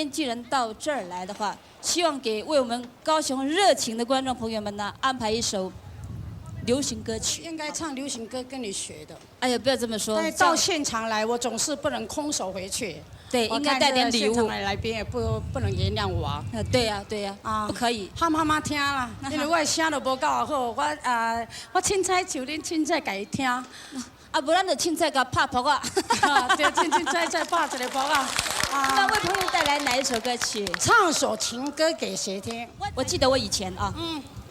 天既然到这儿来的话，希望为我们高雄热情的观众朋友们呢安排一首流行歌曲。应该唱流行歌跟你学的。哎呀，不要这么说。到现场来，我总是不能空手回去。对，应该带点礼物。现场的来宾也不能原谅我。对呀，对呀，不可以。喊妈妈听啦，因为我的声都无够好，我凊彩就恁凊彩家己听。啊，不然就凊彩甲拍扑啊。对，凊彩再拍一个扑啊。那为朋友带来哪一首歌曲？唱首情歌给谁听？我记得我以前啊，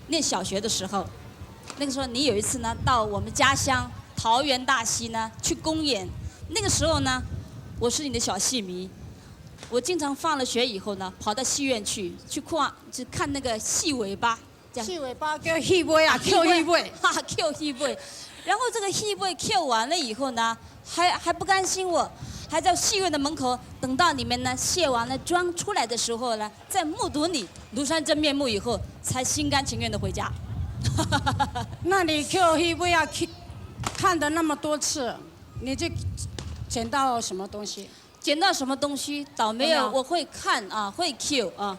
念小学的时候，那个时候你有一次呢，到我们家乡桃园大溪呢去公演，那个时候呢。我是你的小戏迷，我经常放了学以后呢，跑到戏院去看那个戏尾巴，这样。戏尾巴叫戏尾啊 ，Q 戏尾，哈 Q 戏尾。然后这个戏尾 Q 完了以后呢，还不甘心我，还在戏院的门口等到你们呢卸完了妆出来的时候呢，再目睹你庐山真面目以后，才心甘情愿的回家。那你 Q 戏尾啊，看的那么多次，你就。捡到什么东西？捡到什么东西？倒没有，我会看啊，会 Q 啊。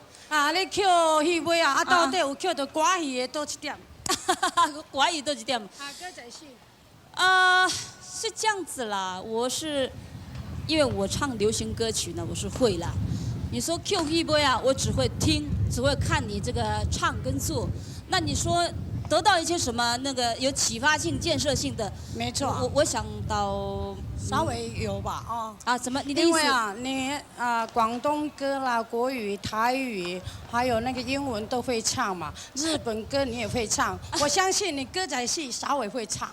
你 Q 戏尾啊，到底有 Q 到歌戏的多一点？歌戏多一点？歌仔戏。是这样子啦，因为我唱流行歌曲呢，我是会啦。你说 Q 戏尾啊，我只会听，只会看你这个唱跟做。那你说？得到一些什么那个有启发性、建设性的？没错。我想到稍微有吧，什么？你的意思？因为啊，你广东歌啦、国语、台语，还有那个英文都会唱嘛。日本歌你也会唱，我相信你歌仔戏稍微会唱。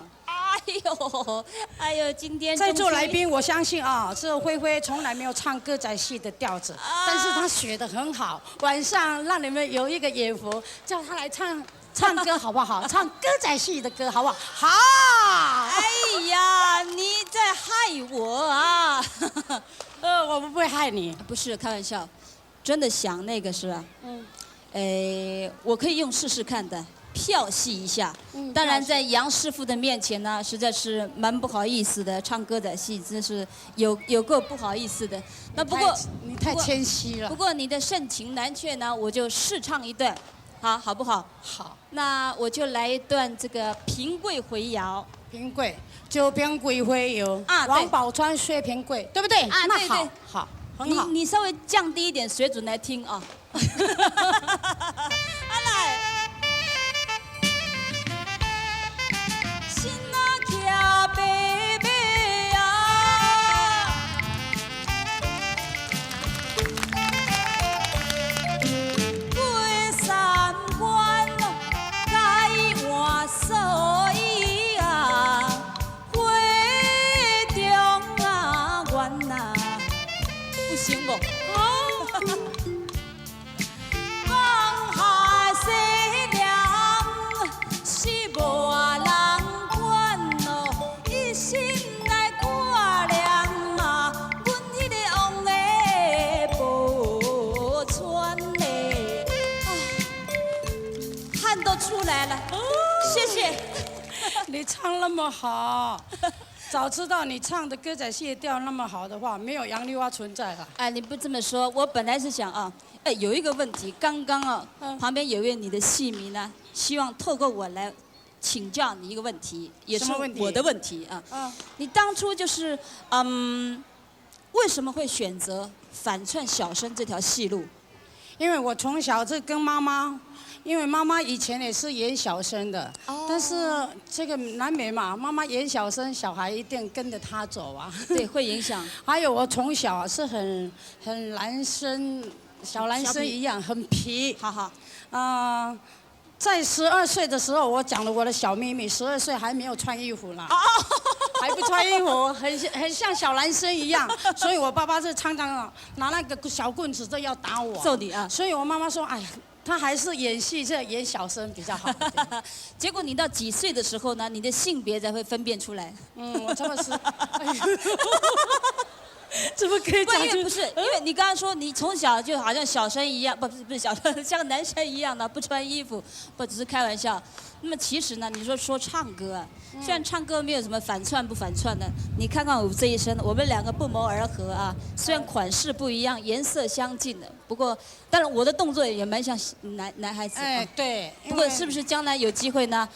哎呦，今天在座来宾，我相信啊，这辉辉从来没有唱歌仔戏的调子，但是他学得很好。晚上让你们有一个眼福，叫他来唱歌好不好？唱歌仔戏的歌好不好？好。哎呀，你在害我啊！我不会害你，不是开玩笑，真的想那个是吧？我可以用试试看的，票戏一下。当然，在杨师傅的面前呢，实在是蛮不好意思的，唱歌仔戏真是有够不好意思的。那不过你太谦虚了。不过你的盛情难却呢，我就试唱一段。好不好？好，那我就来一段这个平贵回谣。平贵，九平贵回谣王宝钏薛平贵，对不对？那好，好，很好。你稍微降低一点水准来听啊。来，心啊骑白马啊。行不？望海西凉，是无人管哦，一心来挂念啊，阮迄个王的宝钏嘞，汗都出来了，谢谢。你唱那么好。早知道你唱的歌仔戏调那么好的话，没有杨丽花存在了。哎，你不这么说，我本来是想啊，有一个问题，刚刚啊，旁边有一位你的戏迷呢，希望透过我来请教你一个问题，也是我的问题啊。你当初就是为什么会选择反串小生这条戏路？因为我从小就跟妈妈。因为妈妈以前也是演小生的，但是这个难免嘛，妈妈演小生，小孩一定跟着她走啊。对，会影响。还有我从小是很男生，小男生一样，很皮。好好。在12岁的时候，我讲了我的小秘密。12岁还没有穿衣服呢，还不穿衣服，很像小男生一样。所以我爸爸是常常拿那个小棍子都要打我，揍你啊。所以我妈妈说，哎呀。他还是演戏，这演小生比较好。结果你到几岁的时候呢？你的性别才会分辨出来。我差不多是。怎么可以讲不是，因为你刚刚说你从小就好像小生一样，不是小生，像男生一样的不穿衣服，不只是开玩笑。那么其实呢，你说唱歌啊，虽然唱歌没有什么反串不反串的，你看看我这一身，我们两个不谋而合啊。虽然款式不一样，颜色相近的，不过当然我的动作也蛮像男孩子。哎，对。不过是不是将来有机会呢？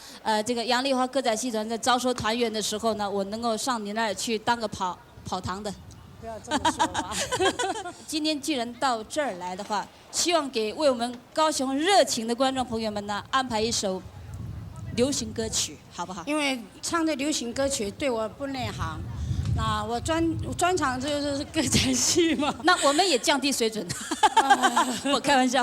这个杨丽花歌仔戏团在招收团员的时候呢，我能够上你那儿去当个跑堂的。不要这么说吧。今天既然到这儿来的话，希望为我们高雄热情的观众朋友们呢，安排一首流行歌曲，好不好？因为唱的流行歌曲对我不内行，那我专长就是歌仔戏嘛。那我们也降低水准，我开玩笑。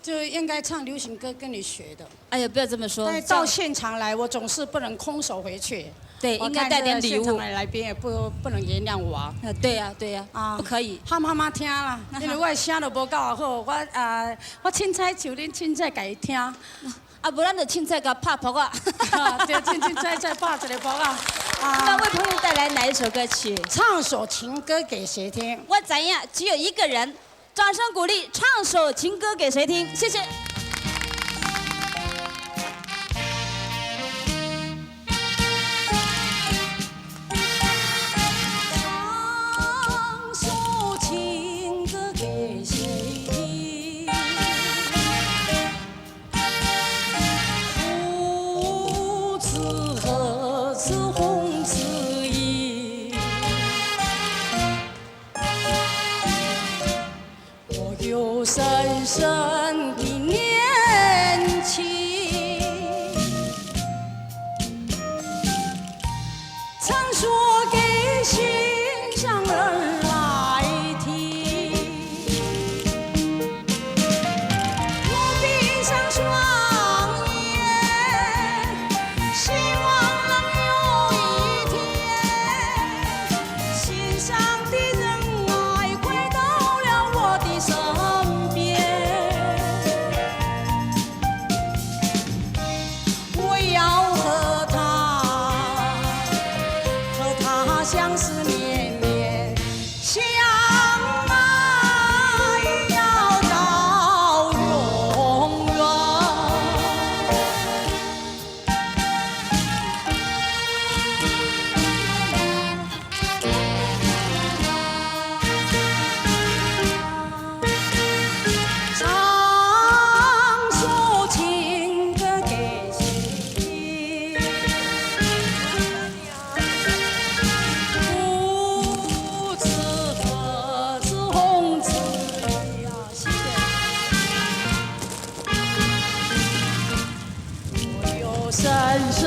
就应该唱流行歌跟你学的。哎呀，不要这么说。到现场来，我总是不能空手回去。对，应该带点礼物。现场来宾也不能原谅我啊。对呀，不可以。喊妈妈听啦，因为我声都无够好，我凊彩像恁凊彩家己听。啊，不然就凊彩甲拍扑啊。对，凊彩拍一个扑啊。那为朋友带来哪一首歌曲？唱首情歌给谁听？我怎样？只有一个人。掌声鼓励，唱首情歌给谁听？谢谢。唱首情歌给谁听？不知何处红尘意。有深深的念情，常说给心上人来听。我闭上双眼，希望能有一天，心上的人爱回到了我的身边。我要和他相思绵绵，相爱要到永远。唱首情歌给谁听？不知何处红尘意啊！谢谢。我有深深